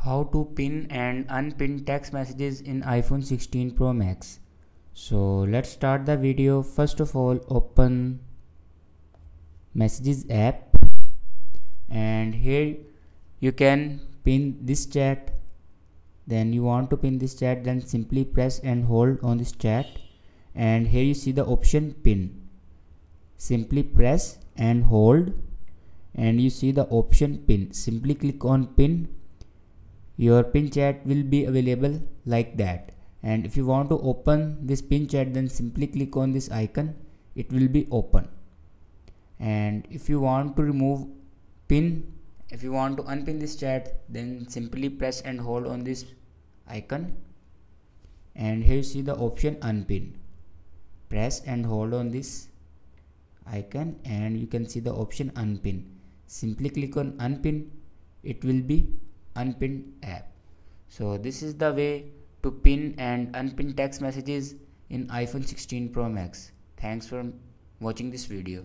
How to pin and unpin text messages in iPhone 16 Pro Max. So let's start the video. First of all, open Messages app, and here you can pin this chat. Then you want to pin this chat, then simply press and hold on this chat, and here you see the option pin. Simply press and hold, and you see the option pin. Simply click on pin. Your pin chat will be available like that. And if you want to open this pin chat, then simply click on this icon. It will be open. And if you want to remove pin, if you want to unpin this chat, then simply press and hold on this icon, and here you see the option unpin. Press and hold on this icon, and you can see the option unpin. Simply click on unpin. It will be unpinned app. So this is the way to pin and unpin text messages in iPhone 16 Pro Max. Thanks for watching this video.